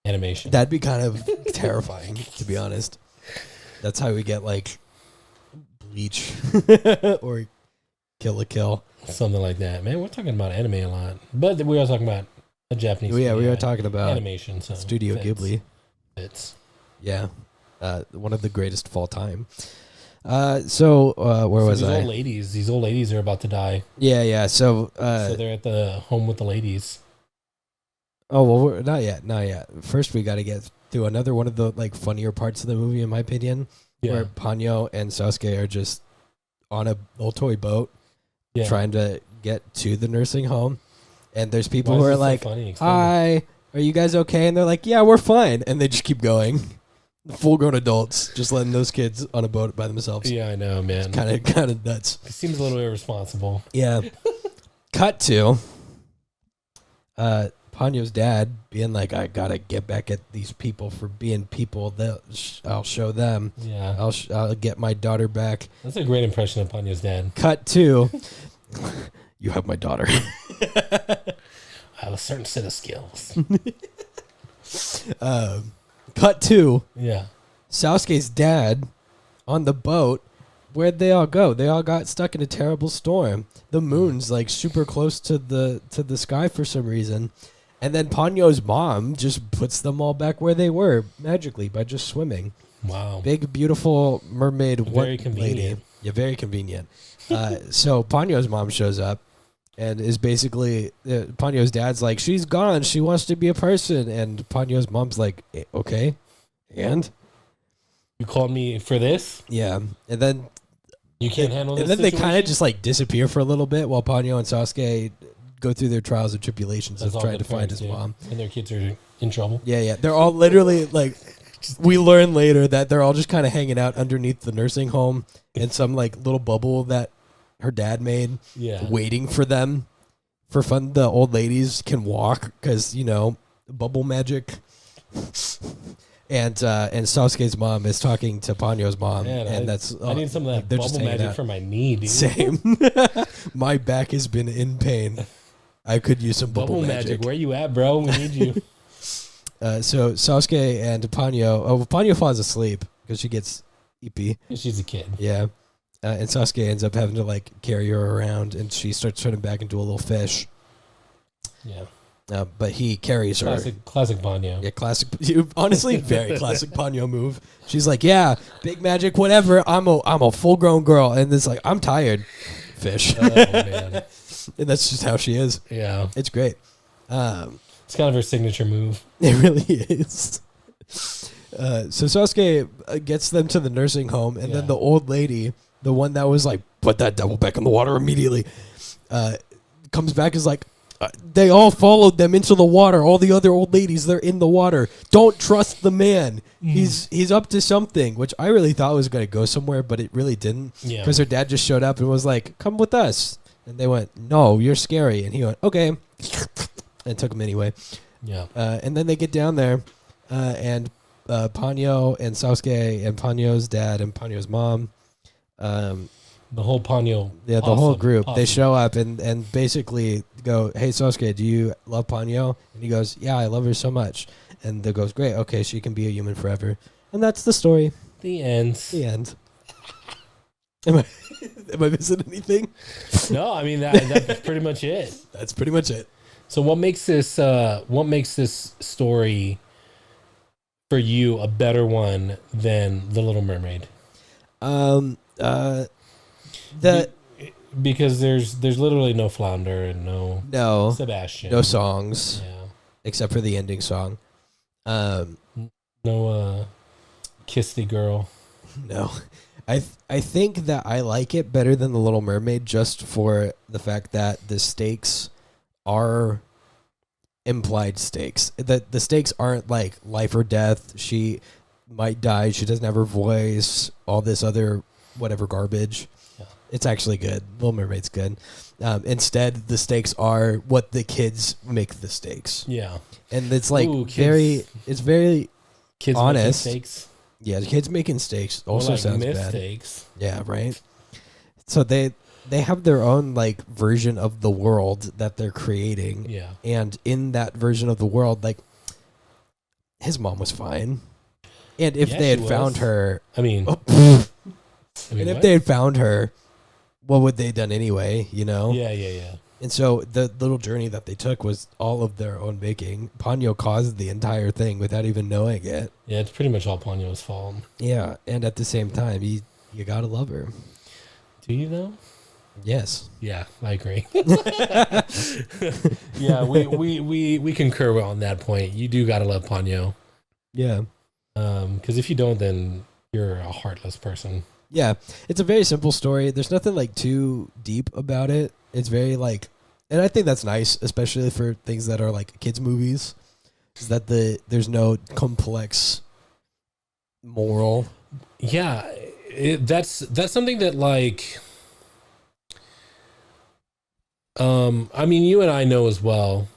[SPEAKER 2] animation.
[SPEAKER 1] That'd be kind of terrifying, to be honest. That's how we get like Bleach or Kill la Kill.
[SPEAKER 2] Something like that. Man, we're talking about anime a lot. But we are talking about a Japanese
[SPEAKER 1] we are talking about
[SPEAKER 2] animation. So
[SPEAKER 1] Studio Ghibli.
[SPEAKER 2] Fits.
[SPEAKER 1] Yeah. One of the greatest of all time. Where was I?
[SPEAKER 2] These old ladies are about to die.
[SPEAKER 1] Yeah. So
[SPEAKER 2] they're at the home with the ladies.
[SPEAKER 1] Oh well, not yet, not yet. First, we got to get through another one of the like funnier parts of the movie, in my opinion, where Ponyo and Sasuke are just on a old toy boat, trying to get to the nursing home, and there's people who are like, "Hi, are you guys okay?" And they're like, "Yeah, we're fine," and they just keep going. Full-grown adults just letting those kids on a boat by themselves.
[SPEAKER 2] Yeah, I know, man.
[SPEAKER 1] Kind of nuts.
[SPEAKER 2] It seems a little irresponsible.
[SPEAKER 1] Yeah. Cut to Ponyo's dad being like, "I gotta get back at these people for being people. I'll show them.
[SPEAKER 2] Yeah,
[SPEAKER 1] I'll get my daughter back."
[SPEAKER 2] That's a great impression of Ponyo's dad.
[SPEAKER 1] Cut to, "You have my daughter."
[SPEAKER 2] I have a certain set of skills.
[SPEAKER 1] Cut to,
[SPEAKER 2] yeah,
[SPEAKER 1] Sasuke's dad on the boat. Where'd they all go? They all got stuck in a terrible storm. The moon's like super close to the sky for some reason. And then Ponyo's mom just puts them all back where they were magically by just swimming.
[SPEAKER 2] Wow.
[SPEAKER 1] Big, beautiful mermaid
[SPEAKER 2] very convenient.
[SPEAKER 1] lady. Yeah, very convenient. So Ponyo's mom shows up and is basically, Ponyo's dad's like, "She's gone. She wants to be a person." And Ponyo's mom's like, "Okay. And?
[SPEAKER 2] You called me for this?"
[SPEAKER 1] Yeah. And then
[SPEAKER 2] you can't handle this.
[SPEAKER 1] And then
[SPEAKER 2] situation?
[SPEAKER 1] they kind of just like disappear for a little bit while Ponyo and Sasuke go through their trials and tribulations of trying to find his mom.
[SPEAKER 2] And their kids are in trouble.
[SPEAKER 1] Yeah. They're all literally like, we learn later that they're all just kind of hanging out underneath the nursing home in some like little bubble that her dad made, waiting for them for fun. The old ladies can walk because, bubble magic. And Sasuke's mom is talking to Ponyo's mom, and
[SPEAKER 2] I need some of that bubble magic for my knee, dude.
[SPEAKER 1] Same. My back has been in pain. I could use some bubble magic.
[SPEAKER 2] Where you at, bro? We need you.
[SPEAKER 1] So Sasuke and Ponyo. Ponyo falls asleep because she gets eepy.
[SPEAKER 2] She's a kid.
[SPEAKER 1] Yeah. And Sasuke ends up having to like carry her around, and she starts turning back into a little fish. Yeah. But he carries her.
[SPEAKER 2] Classic Ponyo.
[SPEAKER 1] Yeah, classic. Honestly, very classic Ponyo move. She's like, "Yeah, big magic, whatever. I'm a full grown girl," and it's like, "I'm tired." Fish. Oh man. And that's just how she is.
[SPEAKER 2] Yeah,
[SPEAKER 1] it's great.
[SPEAKER 2] It's kind of her signature move.
[SPEAKER 1] It really is. So Sasuke gets them to the nursing home, and then the old lady, the one that was like, "Put that devil back in the water immediately," comes back is like, "They all followed them into the water. All the other old ladies, they're in the water. Don't trust the man. He's up to something," which I really thought was going to go somewhere, but it really didn't. Because her dad just showed up and was like, "Come with us." And they went, "No, you're scary." And he went, "Okay." And took him anyway. Yeah. And then they get down there, and Ponyo and Sasuke and Ponyo's dad and Ponyo's mom,
[SPEAKER 2] the whole Ponyo.
[SPEAKER 1] Yeah, the whole group. They show up and basically go, "Hey, Sosuke, do you love Ponyo?" And he goes, "Yeah, I love her so much." And they goes, "Great, okay, she can be a human forever." And that's the story.
[SPEAKER 2] The end.
[SPEAKER 1] The end. Am I missing anything?
[SPEAKER 2] No, I mean that's pretty much it.
[SPEAKER 1] That's pretty much it.
[SPEAKER 2] So what makes this story for you a better one than The Little Mermaid? Because there's literally no Flounder and no Sebastian,
[SPEAKER 1] no songs, except for the ending song.
[SPEAKER 2] No Kiss the Girl.
[SPEAKER 1] No, I think that I like it better than The Little Mermaid just for the fact that the stakes are implied stakes. That the stakes aren't like life or death. She might die. She doesn't have her voice. All this other whatever garbage. Yeah. It's actually good. Little Mermaid's good. Instead, the stakes are what the kids make the stakes. Yeah, and it's like it's very
[SPEAKER 2] kids
[SPEAKER 1] honest.
[SPEAKER 2] Making stakes.
[SPEAKER 1] Yeah, the kids making stakes also like sounds
[SPEAKER 2] mistakes.
[SPEAKER 1] Bad. Yeah, right. So they have their own like version of the world that they're creating. Yeah, and in that version of the world, like his mom was fine, and if they had found her, and if they had found her, what would they have done anyway? Yeah. And so the little journey that they took was all of their own making. Ponyo caused the entire thing without even knowing it.
[SPEAKER 2] Yeah, it's pretty much all Ponyo's fault.
[SPEAKER 1] Yeah, and at the same time, you gotta love her.
[SPEAKER 2] Do you though?
[SPEAKER 1] Yes.
[SPEAKER 2] Yeah, I agree. Yeah, we concur on that point. You do gotta love Ponyo.
[SPEAKER 1] Yeah.
[SPEAKER 2] Because if you don't, then you're a heartless person.
[SPEAKER 1] Yeah. It's a very simple story. There's nothing like too deep about it. It's very like, and I think that's nice, especially for things that are like kids movies, is that there's no complex moral.
[SPEAKER 2] Yeah, that's something that like, I mean, you and I know as well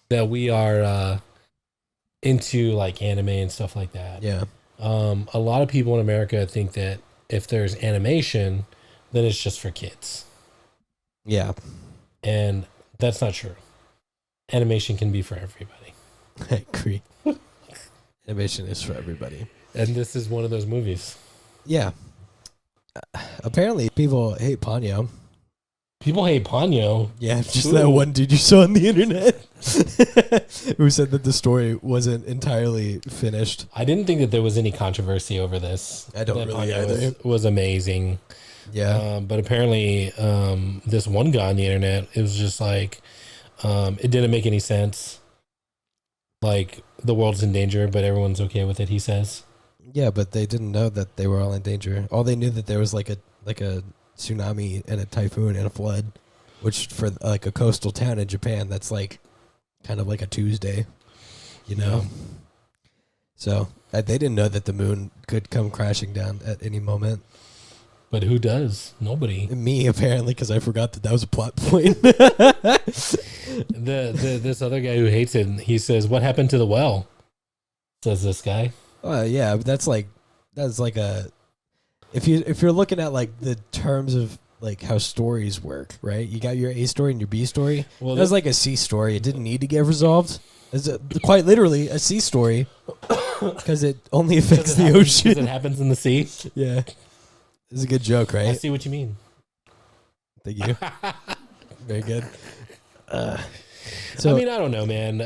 [SPEAKER 2] that we are into like anime and stuff like that.
[SPEAKER 1] Yeah.
[SPEAKER 2] A lot of people in America think that if there's animation, then it's just for kids.
[SPEAKER 1] Yeah.
[SPEAKER 2] And that's not true. Animation can be for everybody.
[SPEAKER 1] I agree. Animation is for everybody.
[SPEAKER 2] And this is one of those movies.
[SPEAKER 1] Yeah. Apparently, people hate Ponyo.
[SPEAKER 2] People hate Ponyo.
[SPEAKER 1] Yeah, just
[SPEAKER 2] Ooh.
[SPEAKER 1] that one dude you saw on the internet who said that the story wasn't entirely finished.
[SPEAKER 2] I didn't think that there was any controversy over this.
[SPEAKER 1] I don't
[SPEAKER 2] That
[SPEAKER 1] really
[SPEAKER 2] Ponyo
[SPEAKER 1] either.
[SPEAKER 2] was amazing.
[SPEAKER 1] Yeah.
[SPEAKER 2] But apparently, this one guy on the internet, it was just like, it didn't make any sense. Like, the world's in danger, but everyone's okay with it, he says.
[SPEAKER 1] Yeah, but they didn't know that they were all in danger. All they knew that there was like a tsunami and a typhoon and a flood, which for like a coastal town in Japan, that's like kind of like a Tuesday, you know?
[SPEAKER 2] Yeah.
[SPEAKER 1] So they didn't know that the moon could come crashing down at any moment.
[SPEAKER 2] But who does? Nobody.
[SPEAKER 1] Me, apparently, because I forgot that was a plot point.
[SPEAKER 2] This other guy who hates it, he says, "What happened to the well?" Says this guy.
[SPEAKER 1] Yeah, but that's like a if you're looking at like the terms of like how stories work, right? You got your A story and your B story.
[SPEAKER 2] Well,
[SPEAKER 1] That's like a C story. It didn't need to get resolved. It's quite literally a C story because it only affects the ocean.
[SPEAKER 2] It happens in the sea.
[SPEAKER 1] Yeah, it's a good joke,
[SPEAKER 2] I
[SPEAKER 1] right?
[SPEAKER 2] see what you mean.
[SPEAKER 1] Thank you. Very good. So
[SPEAKER 2] I mean, I don't know, man.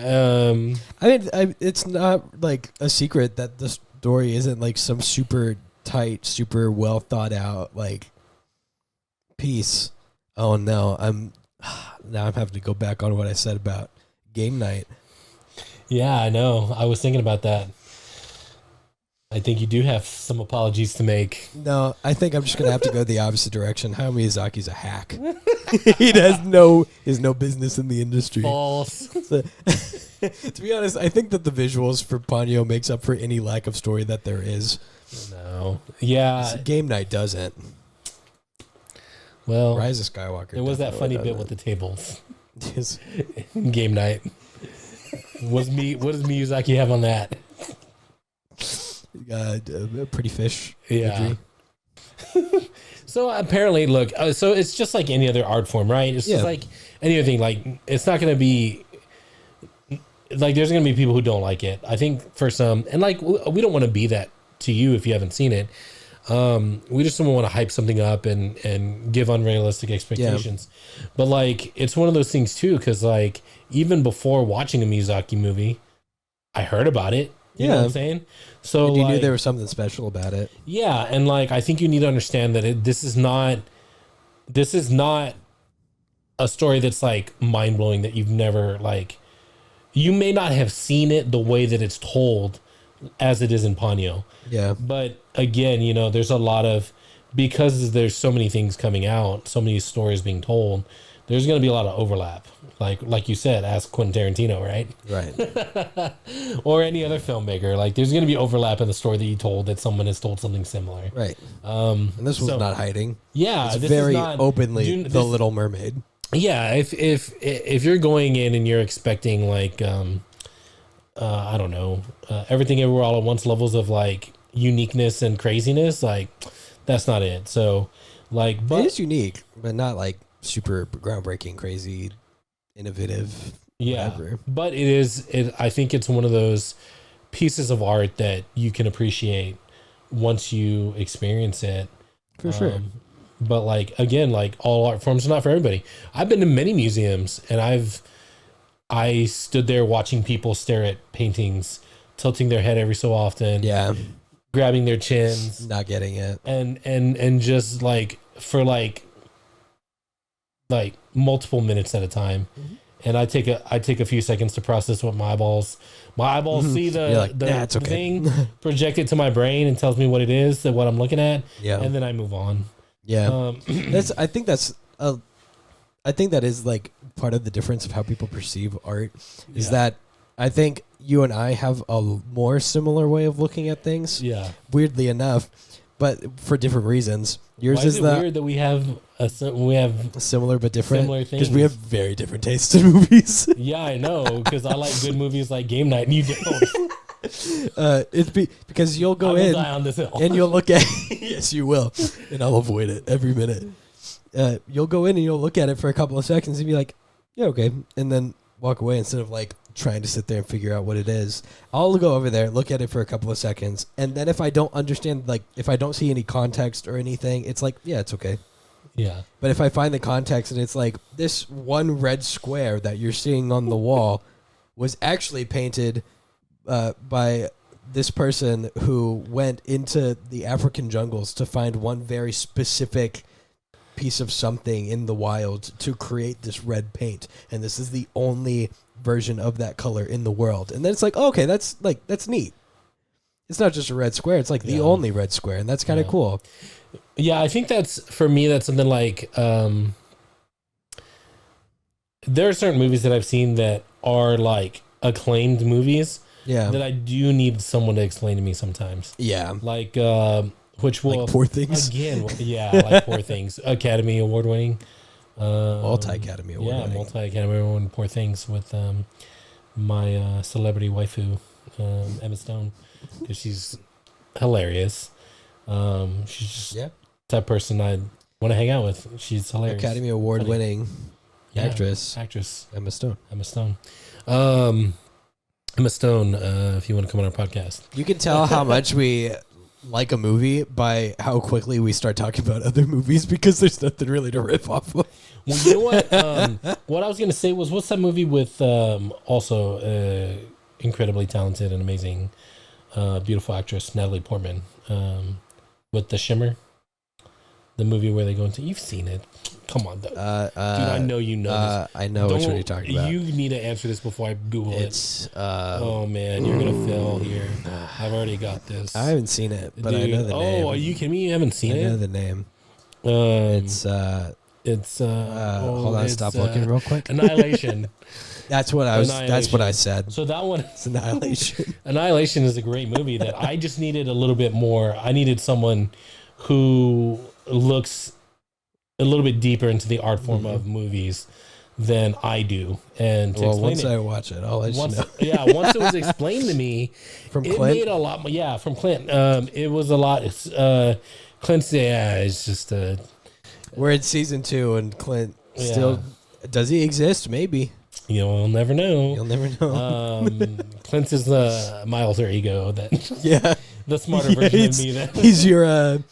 [SPEAKER 1] it's not like a secret that the story isn't like some super tight, super well thought out like piece. Oh no, I'm having to go back on what I said about game night.
[SPEAKER 2] Yeah, I know. I was thinking about that. I think you do have some apologies to make.
[SPEAKER 1] No, I think I'm just gonna have to go the opposite direction. Hayao Miyazaki's a hack. He has no business in the industry.
[SPEAKER 2] False.
[SPEAKER 1] So, to be honest, I think that the visuals for Ponyo makes up for any lack of story that there is.
[SPEAKER 2] No. Yeah.
[SPEAKER 1] Game night doesn't.
[SPEAKER 2] Well,
[SPEAKER 1] Rise of Skywalker.
[SPEAKER 2] there was that funny bit with the tables. Game night. What does Miyazaki have on that?
[SPEAKER 1] Pretty fish.
[SPEAKER 2] Yeah. So apparently, look, so it's just like any other art form, right? It's just like any other thing. Like, it's not going to be like there's going to be people who don't like it. I think for some, and like we don't want to be that to you if you haven't seen it. We just don't want to hype something up and give unrealistic expectations. Yeah. But like, it's one of those things too, because like even before watching a Miyazaki movie, I heard about it. You know what I'm saying? So
[SPEAKER 1] and you knew there was something special about it.
[SPEAKER 2] Yeah, and like I think you need to understand that this is not a story that's like mind blowing that you've never like. You may not have seen it the way that it's told, as it is in Ponyo.
[SPEAKER 1] Yeah.
[SPEAKER 2] But again, you know, there's a lot of because there's so many things coming out, so many stories being told. There's going to be a lot of overlap. Like you said, ask Quentin Tarantino, right?
[SPEAKER 1] Right.
[SPEAKER 2] Or any other filmmaker. Like, there's going to be overlap in the story that you told that someone has told something similar.
[SPEAKER 1] Right. And this one's not hiding.
[SPEAKER 2] Yeah.
[SPEAKER 1] It's very openly The Little Mermaid.
[SPEAKER 2] Yeah. If you're going in and you're expecting, like, I don't know, everything everywhere all at once levels of, like, uniqueness and craziness, like, that's not it. So, like, but
[SPEAKER 1] it is unique, but not, like, super groundbreaking, crazy, innovative.
[SPEAKER 2] Yeah,
[SPEAKER 1] whatever.
[SPEAKER 2] But I think it's one of those pieces of art that you can appreciate once you experience it.
[SPEAKER 1] For sure.
[SPEAKER 2] But like, again, like all art forms are not for everybody. I've been to many museums and I stood there watching people stare at paintings, tilting their head every so often.
[SPEAKER 1] Yeah.
[SPEAKER 2] Grabbing their chins.
[SPEAKER 1] Not getting it.
[SPEAKER 2] And just like, for like like multiple minutes at a time. And I take a few seconds to process what my eyeballs see the thing, project it to my brain and tells me what it is, that what I'm looking at, and then I move on.
[SPEAKER 1] Yeah, I think that is like part of the difference of how people perceive art. Is that I think you and I have a more similar way of looking at things. Yeah, weirdly enough, but for different reasons. Yours is
[SPEAKER 2] weird that we have
[SPEAKER 1] similar but different.
[SPEAKER 2] Similar things
[SPEAKER 1] because we have very different tastes in movies.
[SPEAKER 2] Yeah, I know, because I like good movies like Game Night, and you don't.
[SPEAKER 1] Because you'll go in
[SPEAKER 2] die on this hill.
[SPEAKER 1] and you'll look at yes, you will, and I'll avoid it every minute. You'll go in and you'll look at it for a couple of seconds and be like, yeah, okay, and then walk away instead of like trying to sit there and figure out what it is. I'll go over there, look at it for a couple of seconds, and then if I don't understand, like if I don't see any context or anything, it's like, yeah, it's okay.
[SPEAKER 2] Yeah.
[SPEAKER 1] But if I find the context and it's like this one red square that you're seeing on the wall was actually painted by this person who went into the African jungles to find one very specific piece of something in the wild to create this red paint, and this is the only version of that color in the world. And then it's like, oh, okay, that's neat. It's not just a red square, it's like the only red square, and that's kind of cool.
[SPEAKER 2] Yeah, I think that's something like there are certain movies that I've seen that are like acclaimed movies that I do need someone to explain to me sometimes.
[SPEAKER 1] Yeah.
[SPEAKER 2] Like which will
[SPEAKER 1] like Poor Things
[SPEAKER 2] again. Like Poor Things, Academy Award winning,
[SPEAKER 1] multi-Academy Award.
[SPEAKER 2] Yeah, multi-Academy Award winning Poor Things with my celebrity waifu, Emma Stone, because she's hilarious. She's just the type of person I want to hang out with. She's hilarious.
[SPEAKER 1] Academy Award winning actress
[SPEAKER 2] Emma Stone. Emma Stone, if you want to come on our podcast.
[SPEAKER 1] You can tell how much we like a movie by how quickly we start talking about other movies, because there's nothing really to rip off of.
[SPEAKER 2] Well, you know what? What I was going to say was, what's that movie with also incredibly talented and amazing, beautiful actress, Natalie Portman, with The Shimmer? The movie where they go into... You've seen it. Come on, though. Dude, I know you know this.
[SPEAKER 1] I know which one you're talking about.
[SPEAKER 2] You need to answer this before I Google
[SPEAKER 1] it.
[SPEAKER 2] Oh, man. You're going to fail here. I've already got this.
[SPEAKER 1] I haven't seen it, but I know the name.
[SPEAKER 2] Oh, are you kidding me? You haven't seen it?
[SPEAKER 1] I know the name. Hold on, stop looking real quick.
[SPEAKER 2] Annihilation.
[SPEAKER 1] That's what I said.
[SPEAKER 2] So that one...
[SPEAKER 1] It's Annihilation.
[SPEAKER 2] Annihilation is a great movie that I just needed a little bit more. I needed someone who looks a little bit deeper into the art form of movies than I do. And to
[SPEAKER 1] once I watch it, I'll let you know.
[SPEAKER 2] Yeah, once it was explained to me,
[SPEAKER 1] from
[SPEAKER 2] it
[SPEAKER 1] Clint?
[SPEAKER 2] made a lot more. Yeah, from Clint. It was a lot. Clint's, it's just a...
[SPEAKER 1] We're in season 2 and Clint still... Does he exist? Maybe.
[SPEAKER 2] You'll never know.
[SPEAKER 1] You'll never know.
[SPEAKER 2] Clint is my alter ego. The smarter version of me.
[SPEAKER 1] He's your...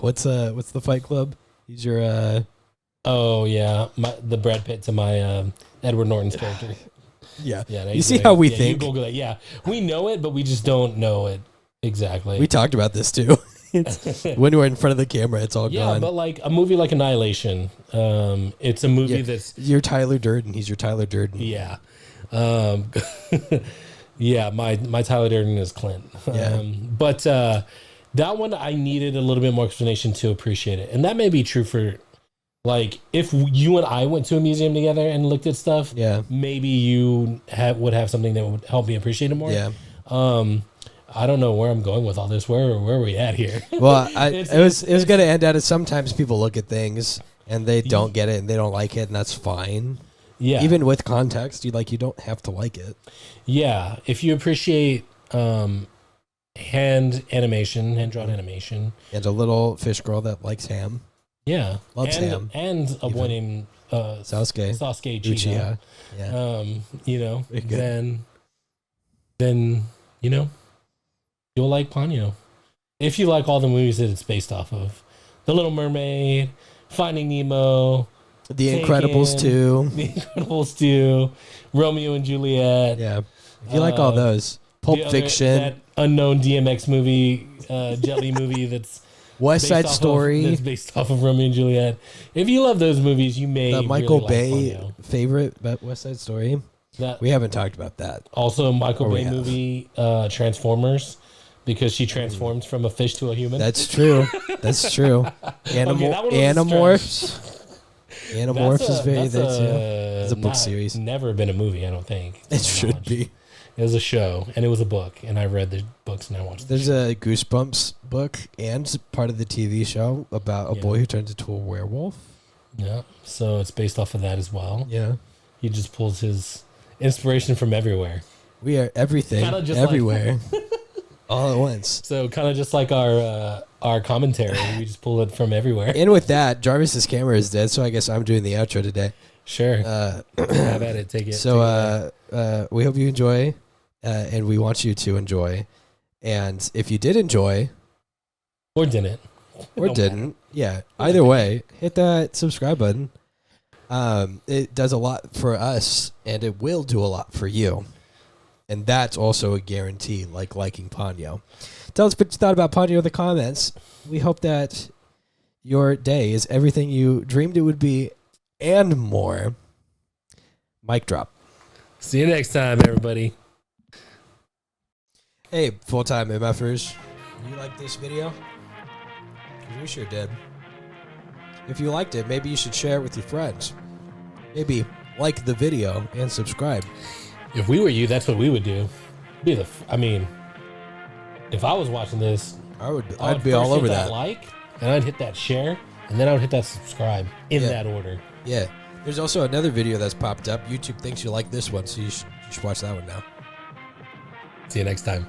[SPEAKER 1] what's the Fight Club? He's your
[SPEAKER 2] the Brad Pitt to my Edward Norton's character.
[SPEAKER 1] Yeah. You see how we think?
[SPEAKER 2] You Google that. Yeah, we know it, but we just don't know it exactly.
[SPEAKER 1] We talked about this too. When we're in front of the camera, it's all gone.
[SPEAKER 2] Yeah, but like a movie like Annihilation, it's a movie that's...
[SPEAKER 1] You're Tyler Durden. He's your Tyler Durden.
[SPEAKER 2] Yeah. Yeah, my Tyler Durden is Clint.
[SPEAKER 1] Yeah.
[SPEAKER 2] But that one, I needed a little bit more explanation to appreciate it. And that may be true for, like, if you and I went to a museum together and looked at stuff, maybe you would have something that would help me appreciate it more.
[SPEAKER 1] Yeah.
[SPEAKER 2] I don't know where I'm going with all this. Where are we at here?
[SPEAKER 1] Well, it was going to end out as sometimes people look at things and they don't get it and they don't like it, and that's fine. Yeah. Even with context, you don't have to like it. Yeah.
[SPEAKER 2] If you appreciate hand-drawn animation.
[SPEAKER 1] And a little fish girl that likes ham.
[SPEAKER 2] Yeah.
[SPEAKER 1] Loves ham.
[SPEAKER 2] And a boy named Sosuke
[SPEAKER 1] Uchiha.
[SPEAKER 2] Yeah. Then you'll like Ponyo. If you like all the movies that it's based off of. The Little Mermaid, Finding Nemo,
[SPEAKER 1] The Incredibles
[SPEAKER 2] 2, Romeo and Juliet.
[SPEAKER 1] Yeah. If you like all those. Pulp Fiction.
[SPEAKER 2] That unknown DMX movie, Jet Li movie that's
[SPEAKER 1] West Side Story.
[SPEAKER 2] That's based off of Romeo and Juliet. If you love those movies, you may
[SPEAKER 1] The Michael
[SPEAKER 2] really
[SPEAKER 1] Bay
[SPEAKER 2] like
[SPEAKER 1] favorite West Side Story. We haven't talked about that.
[SPEAKER 2] Also, Michael Bay movie Transformers, because she transforms from a fish to a human.
[SPEAKER 1] That's true. That's true. Animorphs. Animorphs is very there too. It's a book series.
[SPEAKER 2] Never been a movie, I don't think.
[SPEAKER 1] It should be.
[SPEAKER 2] It was a show, and it was a book, and I read the books and I watched.
[SPEAKER 1] There's a Goosebumps book and part of the TV show about a boy who turns into a werewolf.
[SPEAKER 2] Yeah, so it's based off of that as well.
[SPEAKER 1] Yeah,
[SPEAKER 2] he just pulls his inspiration from everywhere.
[SPEAKER 1] We are everything, everywhere, all at once.
[SPEAKER 2] So kind of just like our commentary, we just pull it from everywhere.
[SPEAKER 1] And with that, Jarvis's camera is dead, so I guess I'm doing the outro today.
[SPEAKER 2] Sure. Have at it. Take it.
[SPEAKER 1] So we hope you enjoy, and we want you to enjoy. And if you did enjoy,
[SPEAKER 2] or didn't,
[SPEAKER 1] either way, hit that subscribe button. It does a lot for us, and it will do a lot for you. And that's also a guarantee, like liking Ponyo. Tell us what you thought about Ponyo in the comments. We hope that your day is everything you dreamed it would be and more. Mic drop.
[SPEAKER 2] See you next time, everybody.
[SPEAKER 1] Hey, full-time MFers. You like this video? We sure did. If you liked it, maybe you should share it with your friends. Maybe like the video and subscribe.
[SPEAKER 2] If we were you, that's what we would do. If I was watching this,
[SPEAKER 1] I'd be all over that.
[SPEAKER 2] Like, and I'd hit that share, and then I would hit that subscribe in that order.
[SPEAKER 1] Yeah. There's also another video that's popped up. YouTube thinks you like this one, so you should watch that one now.
[SPEAKER 2] See you next time.